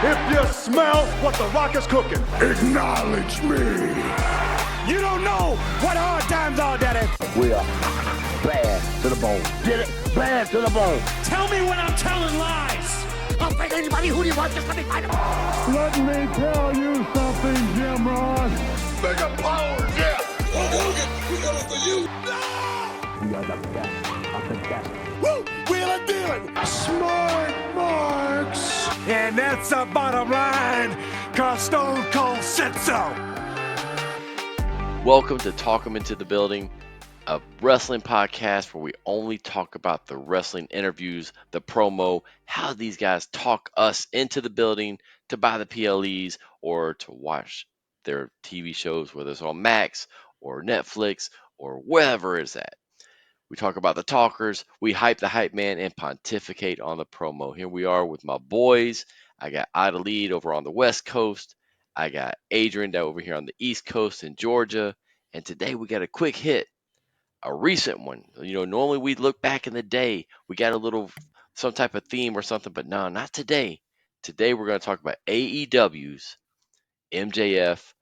if you smell what The Rock is cooking. Acknowledge me. You don't know what hard times are, Daddy. We are bad to the bone. Get it? Bad to the bone. Tell me when I'm telling lies. I'll fight anybody. Who do you want? Just let me fight him. Let me tell you something, Jim Ross. Bigger power, yeah. We're going for you. We are the best of the best. Woo! Wheeling, dealing. Smart marks. And that's the bottom line, cause Stone Cold said so. Welcome to Talk 'em Into the Building, a wrestling podcast where we only talk about the wrestling interviews, the promo, how these guys talk us into the building to buy the PLEs or to watch their TV shows, whether it's on Max or Netflix or wherever it's at. We talk about the talkers, we hype the hype man, and pontificate on the promo. Here we are with my boys. I got Ida Lead over on the West Coast. I got Adrian down over here on the East Coast in Georgia. And today we got a quick hit, a recent one. You know, normally we look back in the day, we got a little, some type of theme or something, but no, not today. Today we're going to talk about AEW's MJF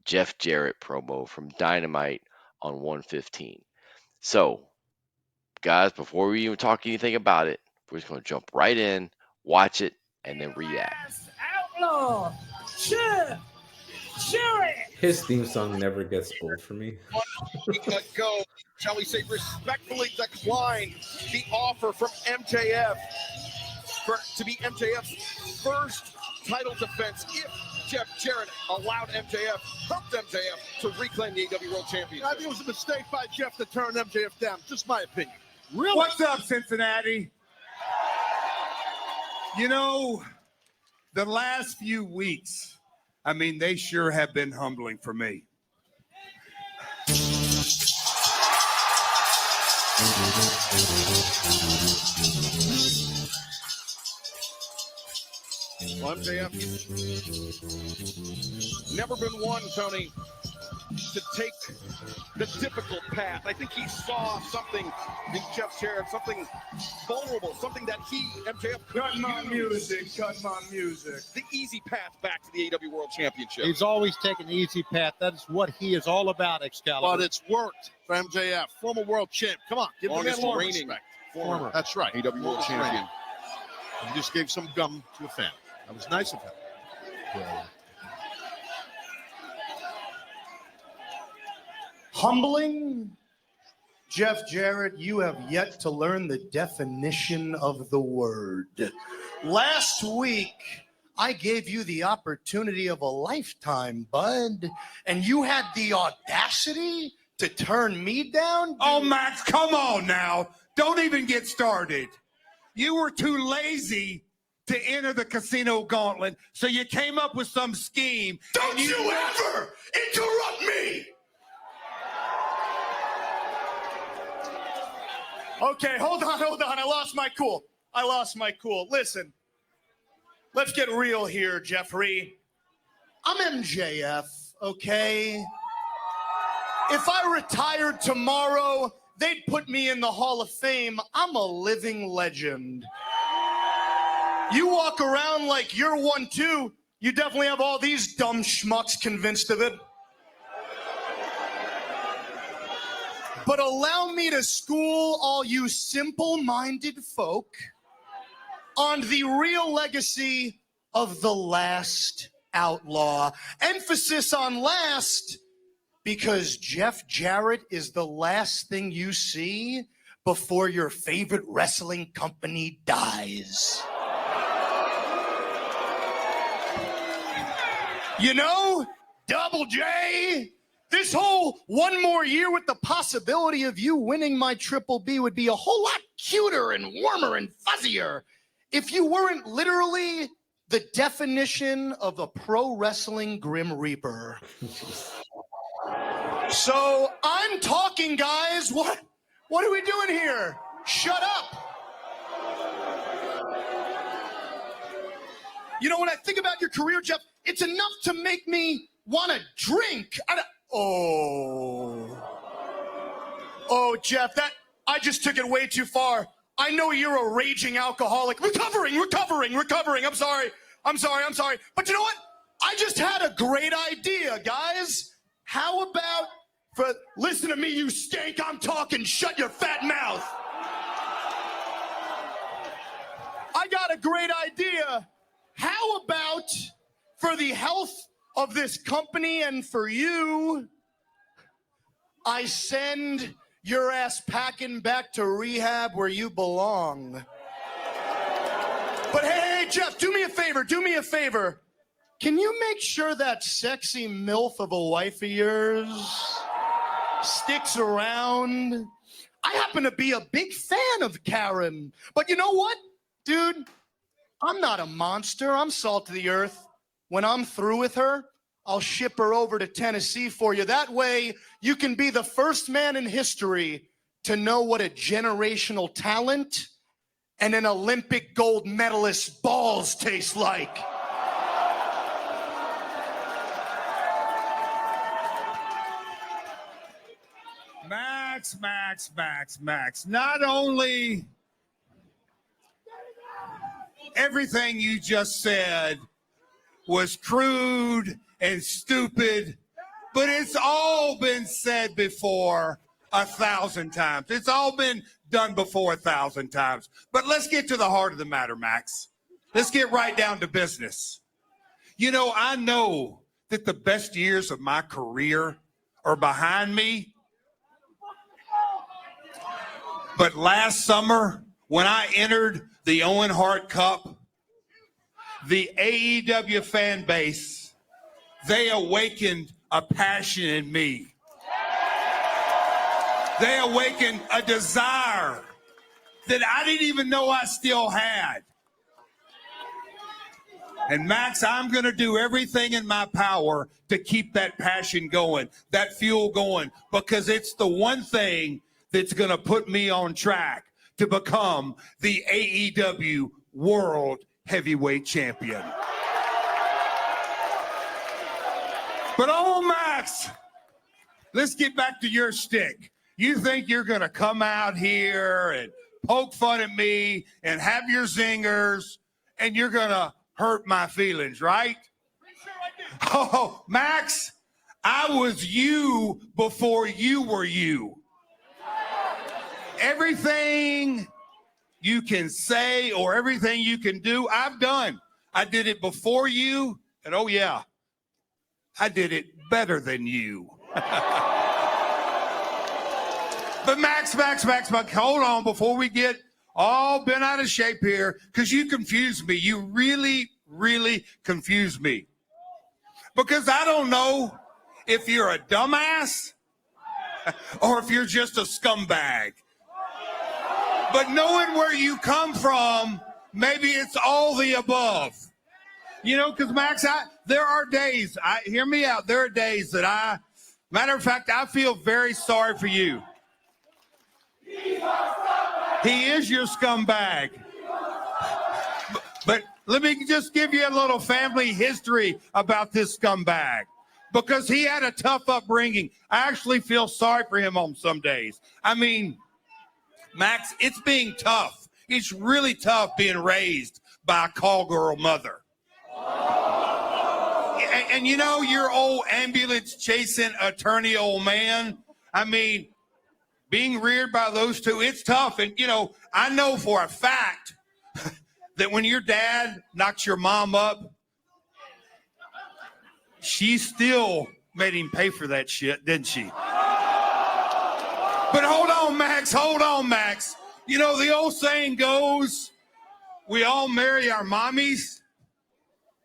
Jeff Jarrett promo from Dynamite on 115. So, guys, before we even talk anything about it, we're just going to jump right in, watch it, and then react. Outlaw, Jeff Jarrett. His theme song never gets old for me. We could go, shall we say, respectfully decline the offer from MJF to be MJF's first title defense if Jeff Jarrett allowed MJF, helped MJF to reclaim the AEW World Championship. I think it was a mistake by Jeff to turn MJF down. Just my opinion. Really? What's up, Cincinnati? You know, the last few weeks, I mean, they sure have been humbling for me. Well, MJF, never been one, Tony, to take the difficult path. I think he saw something in Jeff Jarrett, something vulnerable, something that MJF could Cut my music. The easy path back to the AEW World Championship. He's always taken the easy path. That is what he is all about, Excalibur. But it's worked for MJF, former world champ. Come on, give the man Longest more reigning respect. former That's right. AEW World Champion. He just gave some gum to a fan. That was nice of him. Yeah. Humbling? Jeff Jarrett, you have yet to learn the definition of the word. Last week, I gave you the opportunity of a lifetime, bud, and you had the audacity to turn me down? Oh, Max, come on now. Don't even get started. You were too lazy to enter the casino gauntlet, so you came up with some scheme. Don't you ever interrupt me! Okay, hold on. I lost my cool. Listen, let's get real here, Jeffrey. I'm MJF, okay? If I retired tomorrow, they'd put me in the Hall of Fame. I'm a living legend. You walk around like you're one too, you definitely have all these dumb schmucks convinced of it. But allow me to school all you simple-minded folk on the real legacy of the last outlaw. Emphasis on last, because Jeff Jarrett is the last thing you see before your favorite wrestling company dies. You know, Double J, this whole one more year with the possibility of you winning my Triple B would be a whole lot cuter and warmer and fuzzier if you weren't literally the definition of a pro wrestling Grim Reaper. So I'm talking, guys. What are we doing here? Shut up. You know, when I think about your career, Jeff, it's enough to make me want to drink. Oh, Jeff, I just took it way too far. I know you're a raging alcoholic. Recovering. I'm sorry. I'm sorry. But you know what? I just had a great idea, guys. How about listen to me, you stink. I'm talking. Shut your fat mouth. I got a great idea. How about for the health of this company and for you, I send your ass packing back to rehab where you belong. But hey, Jeff, do me a favor. Can you make sure that sexy MILF of a wife of yours sticks around? I happen to be a big fan of Karen. But you know what, dude? I'm not a monster. I'm salt of the earth. When I'm through with her, I'll ship her over to Tennessee for you. That way, you can be the first man in history to know what a generational talent and an Olympic gold medalist's balls taste like. Max. Not only everything you just said was crude and stupid, but it's all been said before 1,000 times. It's all been done before 1,000 times. But let's get to the heart of the matter, Max. Let's get right down to business. You know, I know that the best years of my career are behind me. But last summer, when I entered the Owen Hart Cup, the AEW fan base, they awakened a passion in me. They awakened a desire that I didn't even know I still had. And Max, I'm going to do everything in my power to keep that passion going, that fuel going, because it's the one thing that's going to put me on track to become the AEW World Heavyweight Champion. But oh, Max, let's get back to your stick. You think you're going to come out here and poke fun at me and have your zingers and you're going to hurt my feelings, right? Oh, Max, I was you before you were you. Everything you can say or everything you can do, I've done. I did it before you, and oh yeah, I did it better than you. But Max, hold on before we get all bent out of shape here, because you confuse me. You really, really confuse me. Because I don't know if you're a dumbass or if you're just a scumbag. But knowing where you come from, maybe it's all the above. You know, because Max, there are days, hear me out, there are days that matter of fact, I feel very sorry for you. He is your scumbag. But let me just give you a little family history about this scumbag. Because he had a tough upbringing. I actually feel sorry for him on some days. I mean, Max, it's being tough. It's really tough being raised by a call girl mother. And you know, your old ambulance chasing attorney old man, I mean, being reared by those two, it's tough. And, you know, I know for a fact that when your dad knocks your mom up, she still made him pay for that shit, didn't she? But hold on, Max. You know, the old saying goes, we all marry our mommies.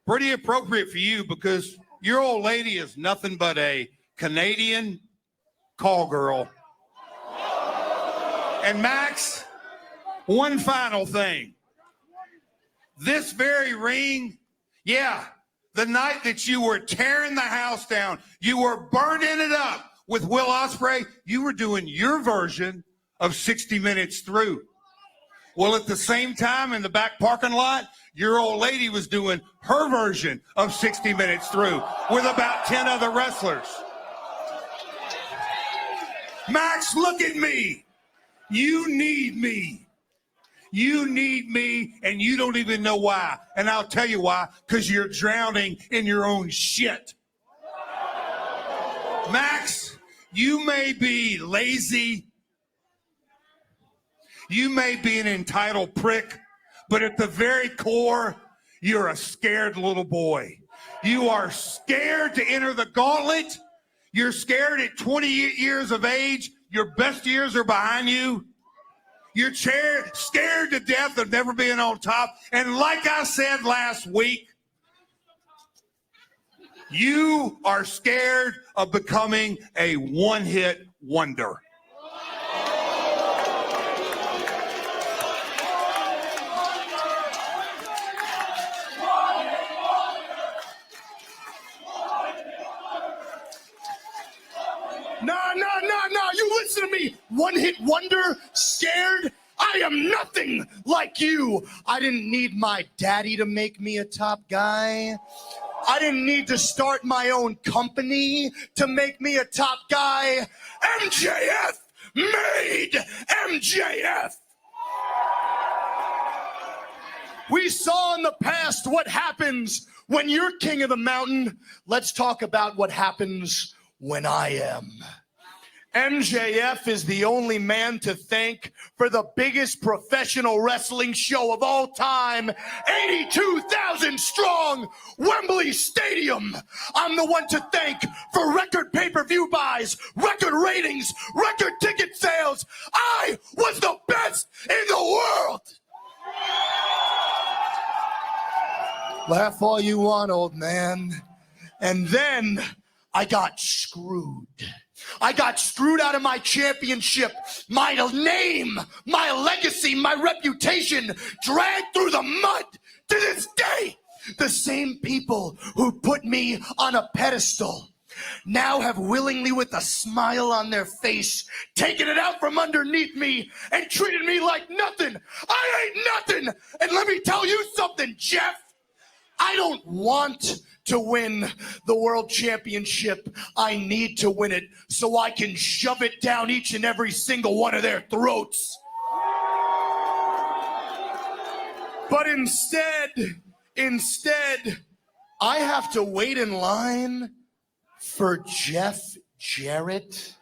Pretty appropriate for you because your old lady is nothing but a Canadian call girl. And Max, one final thing. This very ring, yeah, the night that you were tearing the house down, you were burning it up with Will Ospreay, you were doing your version of 60 Minutes Through. Well, at the same time in the back parking lot, your old lady was doing her version of 60 Minutes Through with about 10 other wrestlers. Max, look at me. You need me. You need me, and you don't even know why. And I'll tell you why, because you're drowning in your own shit. Max, you may be lazy. You may be an entitled prick, but at the very core, you're a scared little boy. You are scared to enter the gauntlet. You're scared at 20 years of age. Your best years are behind you. You're scared to death of never being on top. And like I said last week, you are scared of becoming a one-hit wonder. No, you listen to me. One-hit wonder, scared. I am nothing like you. I didn't need my daddy to make me a top guy. I didn't need to start my own company to make me a top guy. MJF made MJF. We saw in the past what happens when you're king of the mountain. Let's talk about what happens when I am. MJF is the only man to thank for the biggest professional wrestling show of all time, 82,000 strong Wembley Stadium. I'm the one to thank for record pay-per-view buys, record ratings, record ticket sales. I was the best in the world. Laugh all you want, old man. And then I got screwed. I got screwed out of my championship, my name, my legacy, my reputation, dragged through the mud to this day. The same people who put me on a pedestal now have willingly, with a smile on their face, taken it out from underneath me and treated me like nothing. I ain't nothing. And let me tell you something, Jeff. I don't want to win the world championship. I need to win it so I can shove it down each and every single one of their throats. But instead, I have to wait in line for Jeff Jarrett.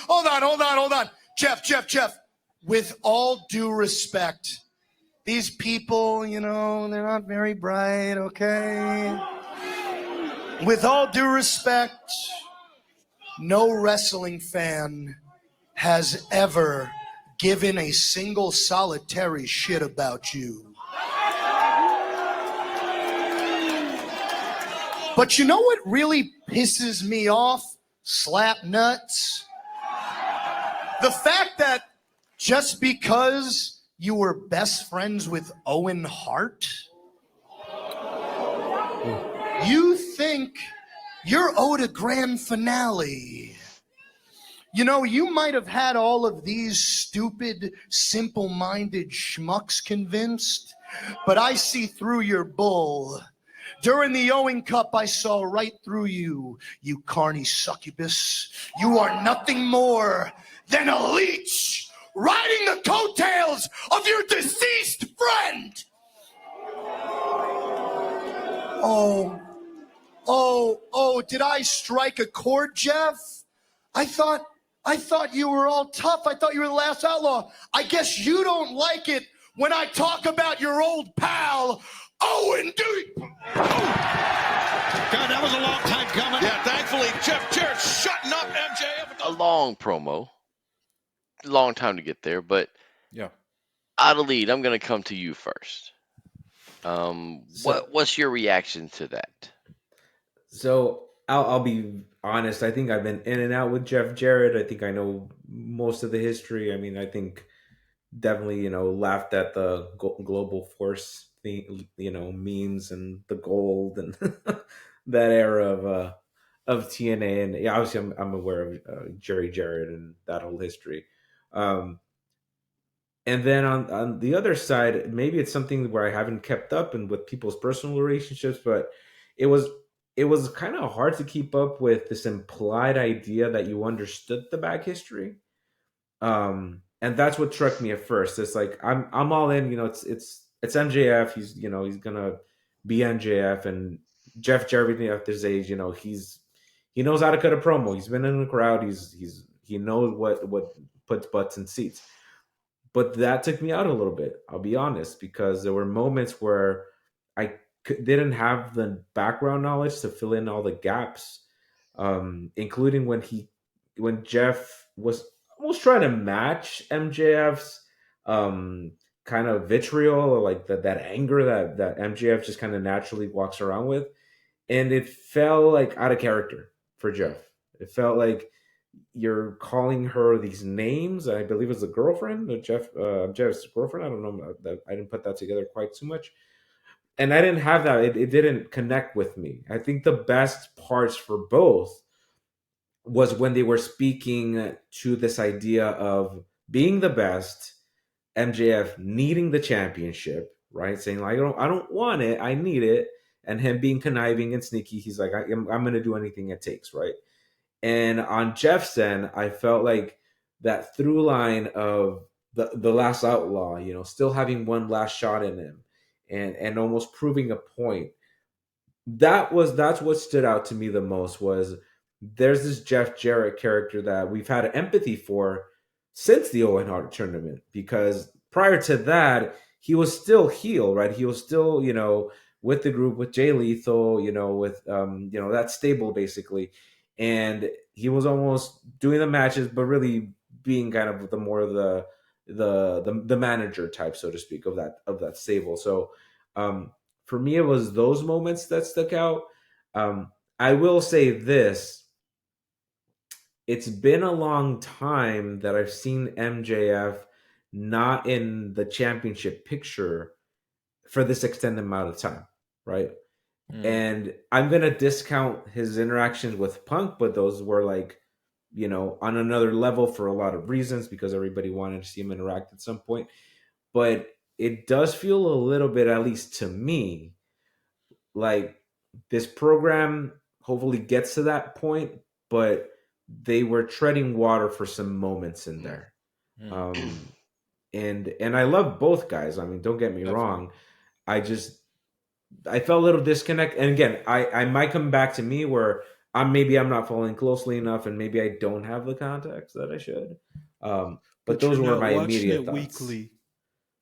Hold on. Jeff. With all due respect, these people, they're not very bright, okay? With all due respect, no wrestling fan has ever given a single solitary shit about you. But you know what really pisses me off, slap nuts? The fact that just because you were best friends with Owen Hart, you think you're owed a grand finale. You might have had all of these stupid, simple-minded schmucks convinced, but I see through your bull. During the Owen Cup, I saw right through you, you carny succubus. You are nothing more than a leech riding the coattails of your deceased friend. Oh, did I strike a chord, Jeff? I thought you were all tough. I thought you were the last outlaw. I guess you don't like it when I talk about your old pal, Owen Duke. God, that was a long time coming. Yeah, thankfully, Jeff Jarrett shutting up MJF. A long promo. Long time to get there, but Yeah. Adelaide, I'm going to come to you first. What's your reaction to that? So I'll be honest. I think I've been in and out with Jeff Jarrett. I think I know most of the history. I mean, I think definitely, laughed at the global force thing, memes and the gold and that era of TNA. And yeah, obviously I'm aware of Jerry Jarrett and that whole history. And then on the other side, maybe it's something where I haven't kept up and with people's personal relationships, but it was kind of hard to keep up with this implied idea that you understood the back history. And that's what struck me at first. It's like I'm all in. It's MJF. He's he's gonna be MJF, and Jeff Jarrett at this age. He knows how to cut a promo. He's been in the crowd. He knows what puts butts in seats. But that took me out a little bit. I'll be honest, because there were moments where I didn't have the background knowledge to fill in all the gaps, including when Jeff was almost trying to match MJF's kind of vitriol, or like that anger that MJF just kind of naturally walks around with, and it felt like out of character for Jeff. It felt like you're calling her these names. I believe it's a girlfriend, Jeff's girlfriend. I don't know. I didn't put that together quite too much, and I didn't have that. It didn't connect with me. I think the best parts for both was when they were speaking to this idea of being the best, MJF needing the championship, right? Saying like, I don't want it, I need it, and him being conniving and sneaky. He's like, I'm going to do anything it takes, right? And on Jeff's end, I felt like that through line of the last outlaw, still having one last shot in him, and almost proving a point. That's what stood out to me the most. Was there's this Jeff Jarrett character that we've had empathy for since the Owen Hart tournament, because prior to that, he was still heel, right? He was still, with the group, with Jay Lethal, with that stable basically. And he was almost doing the matches, but really being kind of the manager type, so to speak, of that stable. So for me, it was those moments that stuck out. I will say this: it's been a long time that I've seen MJF not in the championship picture for this extended amount of time, right? And I'm going to discount his interactions with Punk, but those were like, on another level for a lot of reasons, because everybody wanted to see him interact at some point. But it does feel a little bit, at least to me, like this program hopefully gets to that point, but they were treading water for some moments in there. And I love both guys. I mean, don't get me wrong. I felt a little disconnect. And again, I might come back to me where I'm not following closely enough, and maybe I don't have the context that I should. But those were my immediate thoughts. Weekly.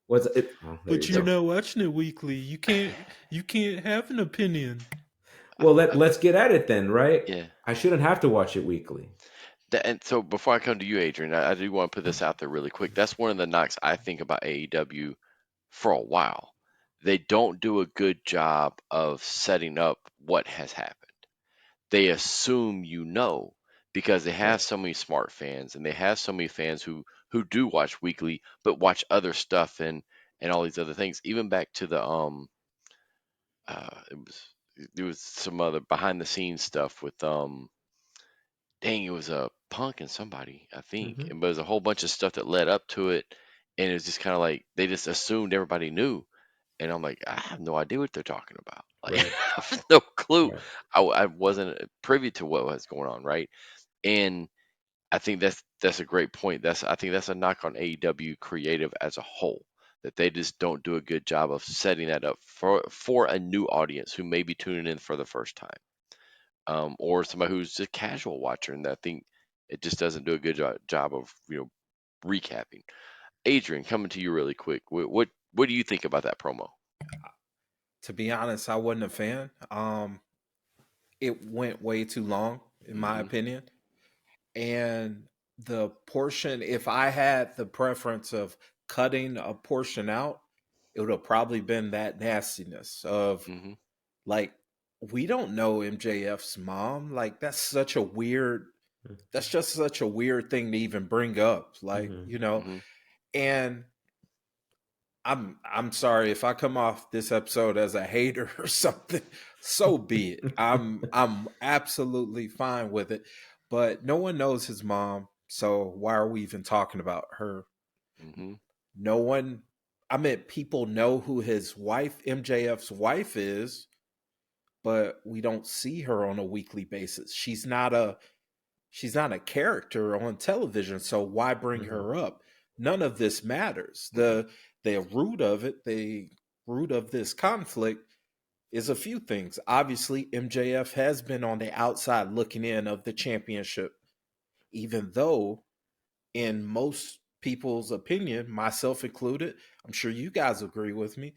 What's it? But you're not watching it weekly. You can't have an opinion. Well, let's get at it then, right? Yeah. I shouldn't have to watch it weekly. And so before I come to you, Adrian, I do want to put this out there really quick. That's one of the knocks I think about AEW for a while. They don't do a good job of setting up what has happened. They assume because they have so many smart fans, and they have so many fans who do watch weekly but watch other stuff and all these other things. Even back to the there was some other behind the scenes stuff with it was a Punk and somebody, I think. But there's a whole bunch of stuff that led up to it, and it was just kind of like they just assumed everybody knew. And I'm like, I have no idea what they're talking about. Like, Right. I have no clue. Right. I wasn't privy to what was going on, right? And I think that's a great point. I think that's a knock on AEW creative as a whole, that they just don't do a good job of setting that up for a new audience who may be tuning in for the first time, or somebody who's just a casual watcher, and I think it just doesn't do a good job of recapping. Adrian, coming to you really quick. What do you think about that promo? To be honest, I wasn't a fan. It went way too long, in my opinion. And the portion, if I had the preference of cutting a portion out, it would have probably been that nastiness of like, we don't know MJF's mom. Like, that's just such a weird thing to even bring up. Like, and I'm sorry if I come off this episode as a hater or something, so be it. I'm absolutely fine with it. But no one knows his mom, so why are we even talking about her? No one, people know who his wife, MJF's wife, is, but we don't see her on a weekly basis. She's not a character on television, so why bring her up? none of this matters. The root of it, the root of this conflict is a few things. Obviously, MJF has been on the outside looking in of the championship, even though in most people's opinion, myself included, I'm sure you guys agree with me,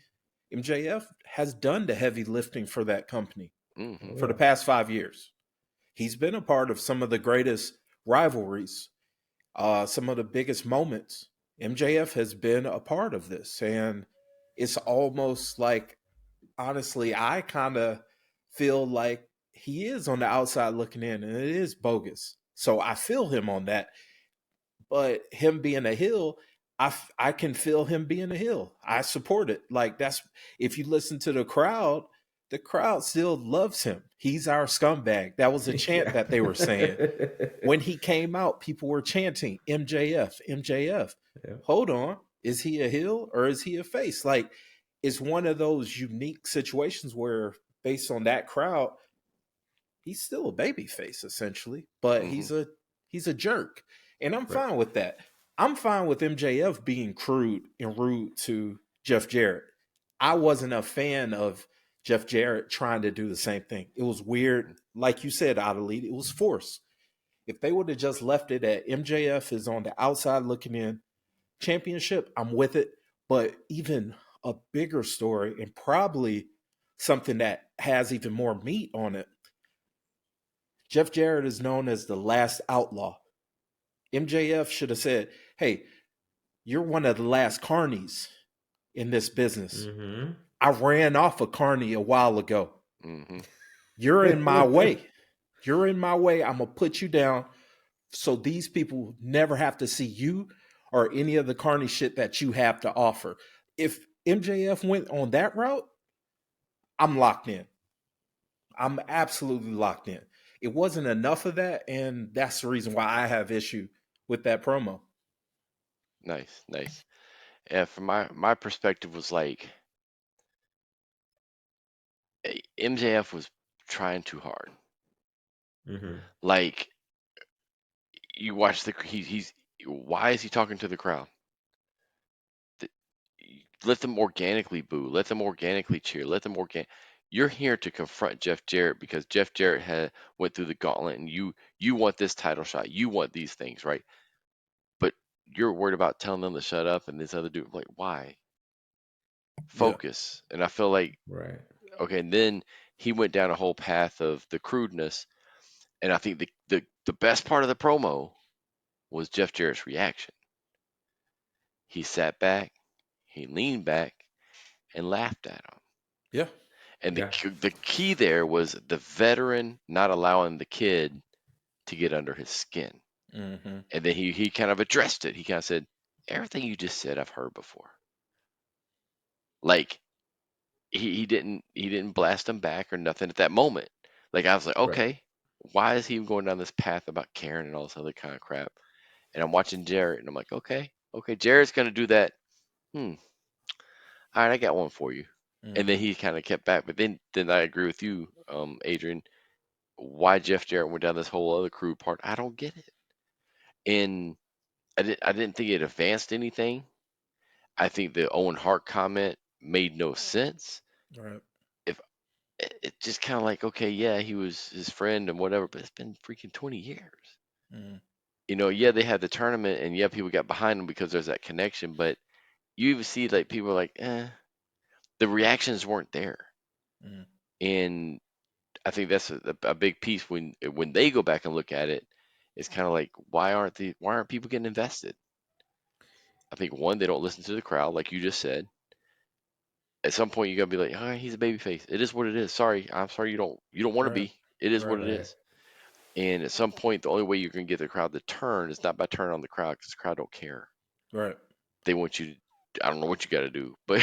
MJF has done the heavy lifting for that company for the past 5 years. He's been a part of some of the greatest rivalries, some of the biggest moments. MJF has been a part of this. And it's almost like, honestly, I kind of feel like he is on the outside looking in, and it is bogus. So I feel him on that. But him being a heel, I can feel him being a heel. I support it. Like, that's, if you listen to the crowd still loves him. He's our scumbag. That was a chant that they were saying. When he came out, people were chanting MJF, MJF. Yeah. Hold on. Is he a heel or is he a face? Like, it's one of those unique situations where, based on that crowd, he's still a baby face essentially, but he's a jerk. And I'm fine with that. I'm fine with MJF being crude and rude to Jeff Jarrett. I wasn't a fan of Jeff Jarrett trying to do the same thing. It was weird. Like you said, Adelie, it was forced. If they would have just left it at MJF is on the outside looking in championship, I'm with it. But even a bigger story, and probably something that has even more meat on it, Jeff Jarrett is known as the last outlaw. MJF should have said, hey, you're one of the last carnies in this business. Mm-hmm. I ran off a carny a while ago. You're in my way. You're in my way. I'm going to put you down so these people never have to see you or any of the carny shit that you have to offer. If MJF went on that route, I'm locked in. I'm absolutely locked in. It wasn't enough of that, and that's the reason why I have issue with that promo. Nice. And from my perspective was like, MJF was trying too hard. Like, you watch he's why is he talking to the crowd? Let them organically boo. Let them organically cheer. Let them You're here to confront Jeff Jarrett because Jeff Jarrett went through the gauntlet, and you want this title shot. You want these things, right? But you're worried about telling them to shut up, and this other dude, like, why? Focus. Yeah. And I feel like, okay, and then he went down a whole path of the crudeness, and I think the best part of the promo was Jeff Jarrett's reaction. He sat back, he leaned back, and laughed at him. Yeah. And the key there was the veteran not allowing the kid to get under his skin. And then he kind of addressed it. He kind of said, everything you just said, I've heard before. Like, he didn't blast him back or nothing at that moment. Like, I was like, okay, why is he going down this path about Karen and all this other kind of crap? And I'm watching Jarrett, and I'm like, okay, Jarrett's going to do that. All right, I got one for you. And then he kind of kept back. But then I agree with you, Adrian. Why Jeff Jarrett went down this whole other crude part, I don't get it. And I didn't think it advanced anything. I think the Owen Hart comment made no sense. Right. If it just kind of like, okay, yeah, he was his friend and whatever, but it's been freaking 20 years. You know, yeah, they had the tournament, and yeah, people got behind them because there's that connection. But you even see like people are like, the reactions weren't there. And I think that's a big piece when they go back and look at it. It's kind of like, why aren't people getting invested? I think one, they don't listen to the crowd, like you just said. At some point, you gotta be like, all right, he's a babyface. It is what it is. Sorry, I'm sorry you don't want to be. It is what it is. And at some point, the only way you're gonna get the crowd to turn is not by turning on the crowd, because the crowd don't care. Right. They want you. I don't know what you got to do, but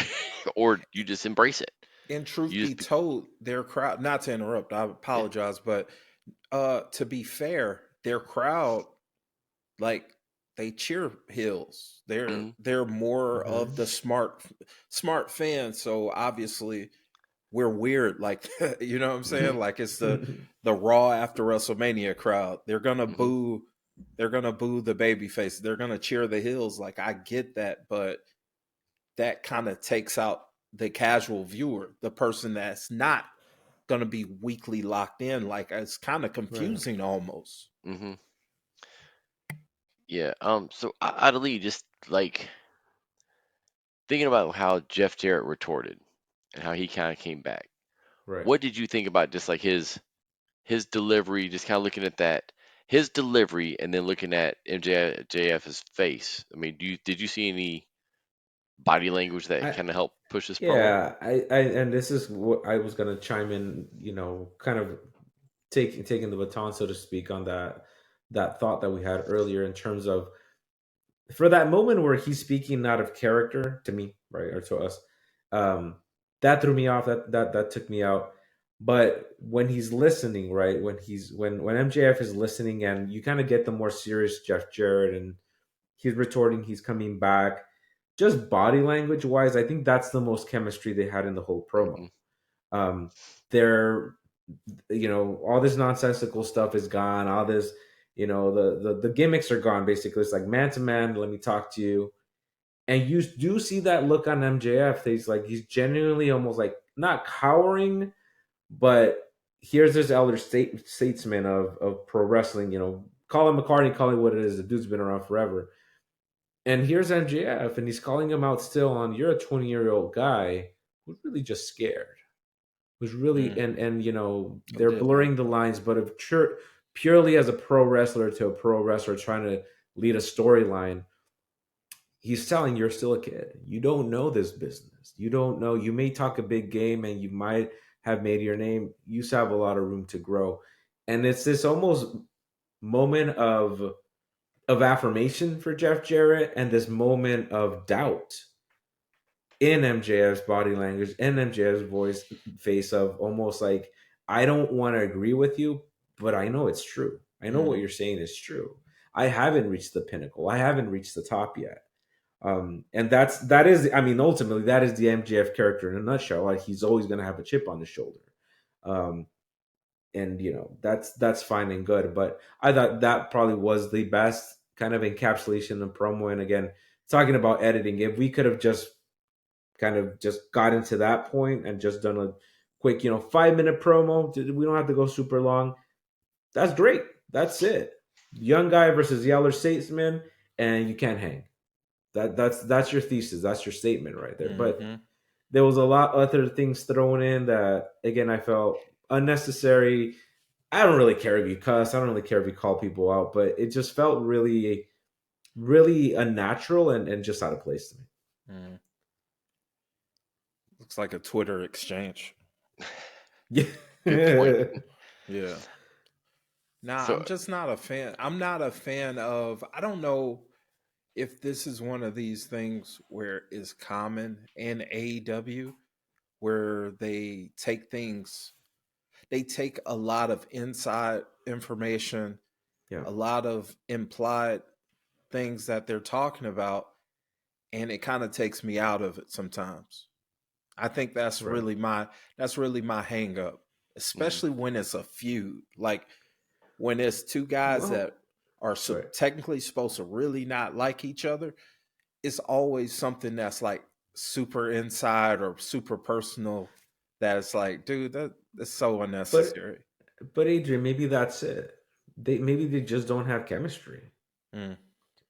or you just embrace it. And truth be told, their crowd, not to interrupt, I apologize, but to be fair, their crowd, like, they cheer heels. They're more of the smart fans. So obviously we're weird, like, you know what I'm saying? Like, it's the Raw after WrestleMania crowd. They're gonna boo they're gonna boo the baby face. They're gonna cheer the heels. Like, I get that, but that kind of takes out the casual viewer, the person that's not gonna be weekly locked in. Like, it's kind of confusing almost. Mm-hmm. Yeah. So Adelie, just like thinking about how Jeff Jarrett retorted and how he kind of came back. Right. What did you think about just like his delivery? Just kind of looking at that, his delivery, and then looking at MJF's face. I mean, did you see any body language that kind of helped push this promo? Yeah, I and this is what I was gonna chime in, kind of taking the baton, so to speak, on that thought that we had earlier in terms of, for that moment where he's speaking out of character to me, right, or to us, that threw me off. That took me out. But when he's listening, right, when MJF is listening, and you kind of get the more serious Jeff Jarrett, and he's retorting, he's coming back, just body language wise, I think that's the most chemistry they had in the whole promo. They're, all this nonsensical stuff is gone. All this, the gimmicks are gone. Basically, it's like man to man. Let me talk to you. And you do see that look on MJF. He's genuinely almost like not cowering, but here's this elder statesman of pro wrestling. Colin McCartney, call it what it is. The dude's been around forever. And here's MJF, and he's calling him out still on, you're a 20-year-old guy who's really just scared. Who's really, and they're blurring the lines, but if purely as a pro wrestler to a pro wrestler trying to lead a storyline, he's telling you're still a kid. You don't know this business. You don't know. You may talk a big game and you might have made your name. You still have a lot of room to grow. And it's this almost moment of affirmation for Jeff Jarrett, and this moment of doubt in MJF's body language, in MJF's face of almost like, I don't want to agree with you, but I know it's true. I know what you're saying is true. I haven't reached the pinnacle. I haven't reached the top yet. And that is, I mean, ultimately that is the MJF character in a nutshell. Like, he's always going to have a chip on his shoulder. And that's fine and good, but I thought that probably was the best kind of encapsulation of promo. And again, talking about editing, if we could have just kind of just got into that point and just done a quick 5-minute promo, we don't have to go super long. That's great. That's it. Young guy versus the elder statesman, and you can't hang. That's your thesis. That's your statement right there. But there was a lot of other things thrown in that, again, I felt unnecessary. I don't really care if you cuss. I don't really care if you call people out, but it just felt really, really unnatural and just out of place to me. Looks like a Twitter exchange. Yeah. Good point. Yeah. Nah, So- I'm just not a fan. I'm not a fan of, I don't know if this is one of these things where it's common in AEW, where they take a lot of inside information, a lot of implied things that they're talking about, and it kind of takes me out of it sometimes. I think that's really my hang up, especially when it's a feud. Like, when it's two guys that are technically supposed to really not like each other, it's always something that's like super inside or super personal that it's like, dude, that's so unnecessary. But Adrian, maybe that's it. Maybe they just don't have chemistry.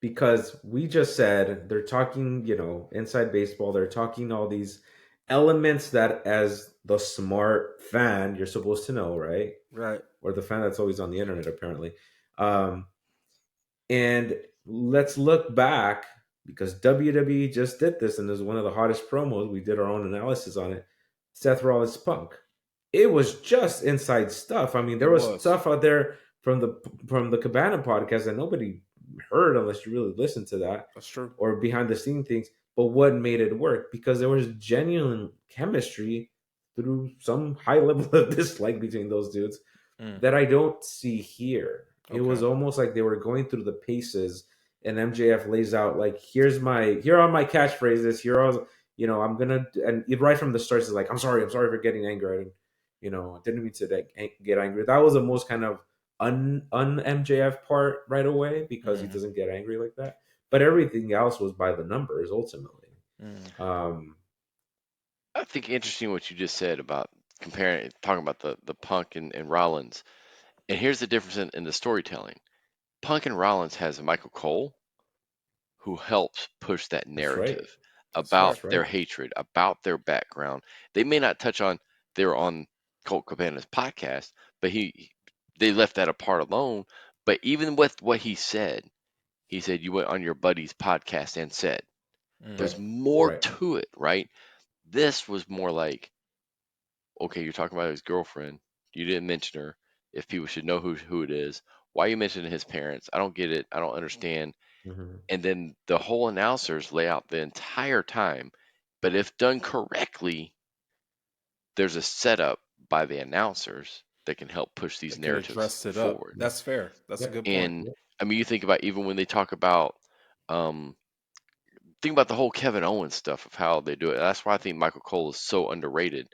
Because we just said they're talking, inside baseball, they're talking all these elements that, as the smart fan, you're supposed to know, right? Right. Or the fan that's always on the internet, apparently. And let's look back, because WWE just did this, and this is one of the hottest promos. We did our own analysis on it. Seth Rollins Punk. It was just inside stuff. I mean, there was stuff out there from the Cabana podcast that nobody heard unless you really listened to that. That's true. Or behind the scene things. But what made it work? Because there was genuine chemistry through some high level of dislike between those dudes that I don't see here. It was almost like they were going through the paces, and MJF lays out like, here are my catchphrases. Here are, I'm gonna, and right from the start, it's like, I'm sorry for getting angry. I didn't mean to get angry. That was the most kind of MJF part right away because he doesn't get angry like that. But everything else was by the numbers ultimately. I think interesting what you just said about talking about the Punk and Rollins. And here's the difference in the storytelling. Punk and Rollins has Michael Cole who helps push that That's right. narrative about That's right. their hatred, about their background. They may not touch on they're on Colt Cabana's podcast, but they left that apart alone. But even with what he said you went on your buddy's podcast and said there's more Right. to it, right? This was more like, okay, you're talking about his girlfriend. You didn't mention her. If people should know who it is, why are you mentioning his parents? I don't get it. I don't understand. And then the whole announcers lay out the entire time. But if done correctly, there's a setup by the announcers that can help push these They could have narratives dressed it forward. up. That's fair. That's a good point. And I mean, you think about even when they talk about, think about the whole Kevin Owens stuff of how they do it. That's why I think Michael Cole is so underrated,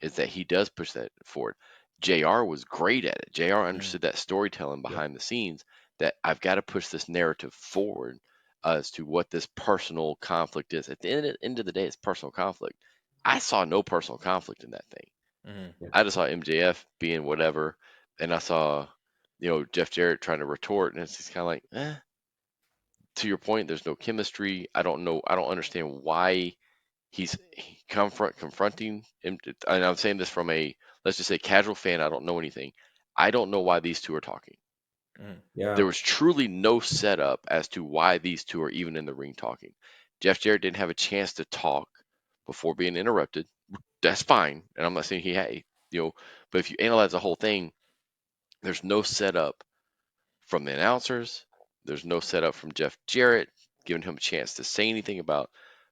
is that he does push that forward. JR was great at it. JR understood that storytelling behind the scenes, that I've got to push this narrative forward as to what this personal conflict is. At the end of the day, it's personal conflict. I saw no personal conflict in that thing. I just saw MJF being whatever, and I saw, Jeff Jarrett trying to retort, and it's just kind of like, to your point, there's no chemistry. I don't know. I don't understand why he's confronting him. And I'm saying this from a, let's just say, casual fan. I don't know anything. I don't know why these two are talking. Yeah. There was truly no setup as to why these two are even in the ring talking. Jeff Jarrett didn't have a chance to talk before being interrupted. That's fine. And I'm not saying he had, but if you analyze the whole thing, there's no setup from the announcers. There's no setup from Jeff Jarrett giving him a chance to say anything about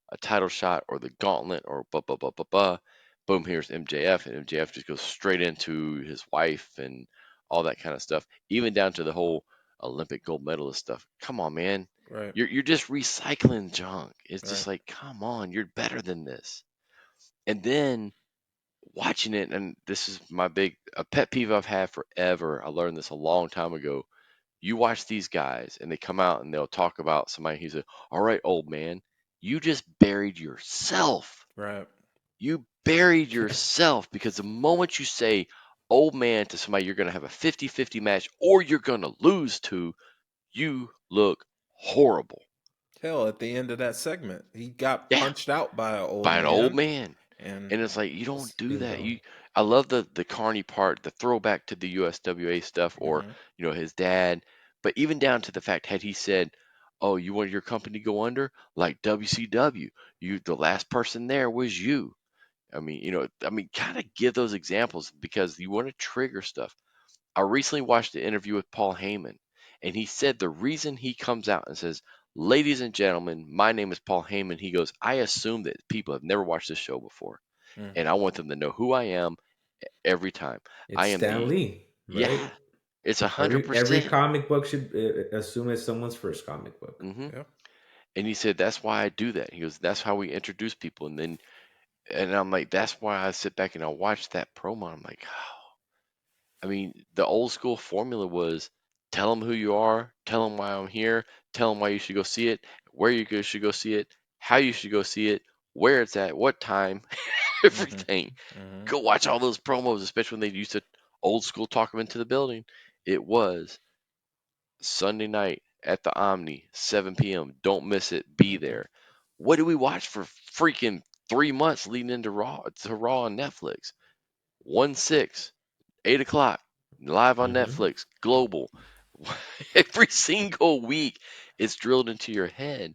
a title shot or the gauntlet or blah, blah, blah, blah, blah. Boom, here's MJF, and MJF just goes straight into his wife and all that kind of stuff, even down to the whole Olympic gold medalist stuff. Come on, man. Right. You're just recycling junk. It's just like, come on, you're better than this. And then watching it, and this is a pet peeve I've had forever. I learned this a long time ago. You watch these guys and they come out and they'll talk about somebody. He's like, all right, old man, you just buried yourself. Right. You buried yourself, because the moment you say old man to somebody you're going to have a 50-50 match or you're going to lose to, you look horrible. Hell, at the end of that segment, he got punched out by an old man. And it's like, you don't do that. I love the Carney part, the throwback to the USWA stuff, or his dad. But even down to the fact, had he said, "Oh, you want your company to go under like WCW? The last person there was you." I mean, kind of give those examples, because you want to trigger stuff. I recently watched the interview with Paul Heyman, and he said the reason he comes out and says, "Ladies and gentlemen, my name is Paul Heyman," he goes, "I assume that people have never watched this show before, and I want them to know who I am every time. It's I am Stan Lee, right? Yeah, it's 100%. Every comic book should assume it's someone's first comic book. Mm-hmm. And he said, that's why I do that. He goes, that's how we introduce people. And I'm like, that's why I sit back and I watch that promo. I'm like, oh. I mean, the old school formula was tell them who you are, tell them why I'm here, tell them why you should go see it, where you should go see it, how you should go see it, where it's at, what time, everything. Go watch all those promos, especially when they used to old school talk them into the building. It was Sunday night at the Omni, 7 p.m. Don't miss it. Be there. What did we watch for freaking 3 months leading into Raw on Netflix? 1/6, 8 o'clock, live on Netflix, global. Every single week, it's drilled into your head,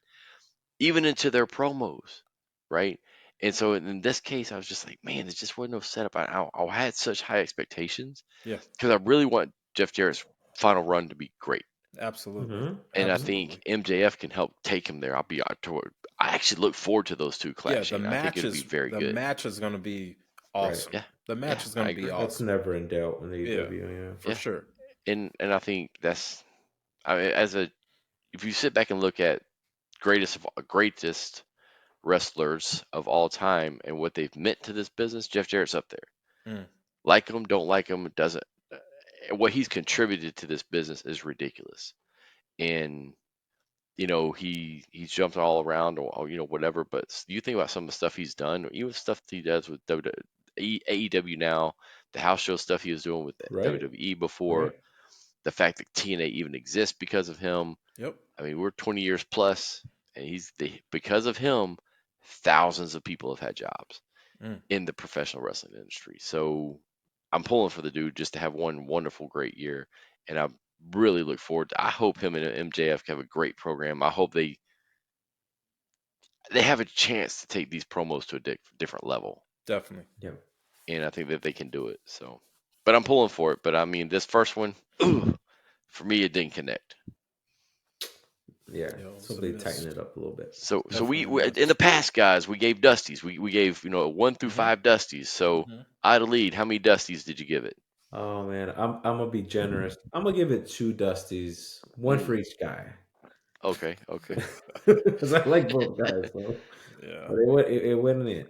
even into their promos, right? And so in this case, I was just like, man, there just wasn't no setup. I had such high expectations, because I really want Jeff Jarrett's final run to be great. Absolutely. And I think MJF can help take him there. I actually look forward to those two clashing. I think it'll be very good. The match is going to be awesome. Yeah. The match is going to be awesome. That's never in doubt in AEW. For sure. And I think that's, if you sit back and look at greatest wrestlers of all time and what they've meant to this business, Jeff Jarrett's up there. Like him, don't like him, doesn't. what he's contributed to this business is ridiculous. And he jumped all around or whatever. But you think about some of the stuff he's done, even stuff he does with AEW now, the house show stuff he was doing with WWE before, the fact that TNA even exists because of him. Yep. I mean, we're 20 years plus, and because of him, thousands of people have had jobs in the professional wrestling industry. So I'm pulling for the dude just to have one wonderful, great year, and I really look forward to. I hope him and MJF have a great program. I hope they have a chance to take these promos to a different level. Definitely. Yeah. And I think that they can do it. So, but I'm pulling for it. But I mean, this first one, for me, it didn't connect. Yeah, so they tighten it up a little bit. So we in the past, guys, we gave Dusties. We gave 1 through 5 Dusties. So Ida Lead, how many Dusties did you give it? Oh man, I'm gonna be generous. I'm gonna give it 2 Dusties, one for each guy. Okay. Because I like both guys. So. Yeah, but it went in.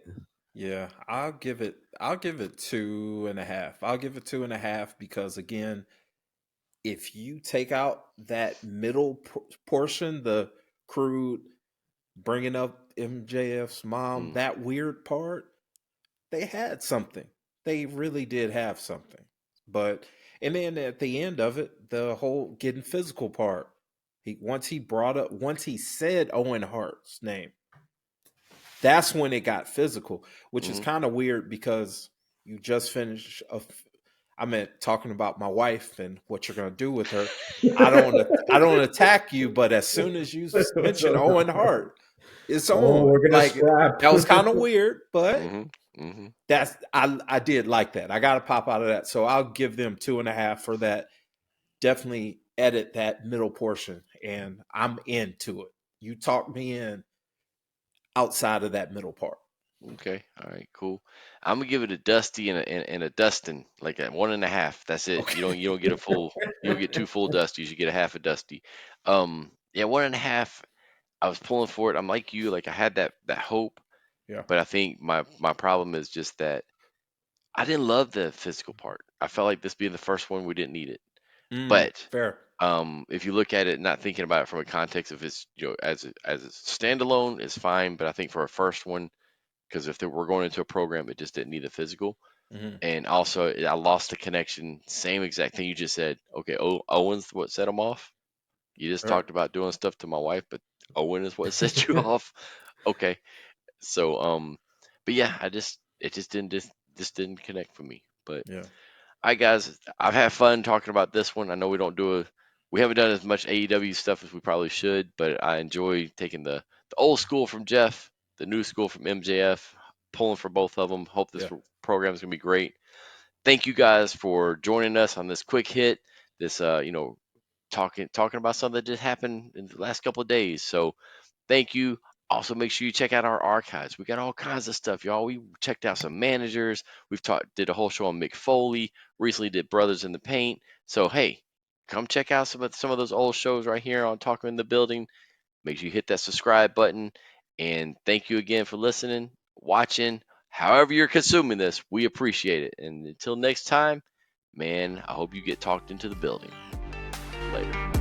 Yeah, I'll give it 2.5. I'll give it 2.5 because again, if you take out that middle portion, the crude bringing up MJF's mom, that weird part, they had something. They really did have something. And then at the end of it, the whole getting physical part. Once he said Owen Hart's name, that's when it got physical, which is kind of weird because you just finished. I meant talking about my wife and what you're going to do with her. I don't attack you, but as soon as you mention Owen Hart, it's on. We're gonna scrap. That was kind of weird, but I did like that. I got to pop out of that, so I'll give them 2.5 for that. Definitely edit that middle portion, and I'm into it. You talk me in outside of that middle part. Okay. All right. Cool. I'm gonna give it a Dusty and a Dustin, like a 1.5. That's it. Okay. You don't get a full. You don't get 2 full Dusties. You get a half a Dusty. Yeah, 1.5. I was pulling for it. I'm like you. Like I had that hope. Yeah. But I think my problem is just that I didn't love the physical part. I felt like this being the first one, we didn't need it. But fair. If you look at it, not thinking about it from a context of it's as a standalone is fine. But I think for a first one. Because if we're going into a program, it just didn't need the physical. And also, I lost the connection. Same exact thing you just said. Okay, Owen's what set him off. You just talked about doing stuff to my wife, but Owen is what set you off. Okay, so but yeah, it just didn't connect for me. But yeah, all right, guys, I've had fun talking about this one. I know we haven't done as much AEW stuff as we probably should, but I enjoy taking the old school from Jeff, the new school from MJF, pulling for both of them. Hope this program is going to be great. Thank you guys for joining us on this quick hit. This, talking about something that just happened in the last couple of days. So thank you. Also, make sure you check out our archives. We got all kinds of stuff, y'all. We checked out some managers. Did a whole show on Mick Foley. Recently did Brothers in the Paint. So hey, come check out some of those old shows right here on Talking in the Building. Make sure you hit that subscribe button. And thank you again for listening, watching, however you're consuming this. We appreciate it. And until next time, man, I hope you get talked into the building. Later.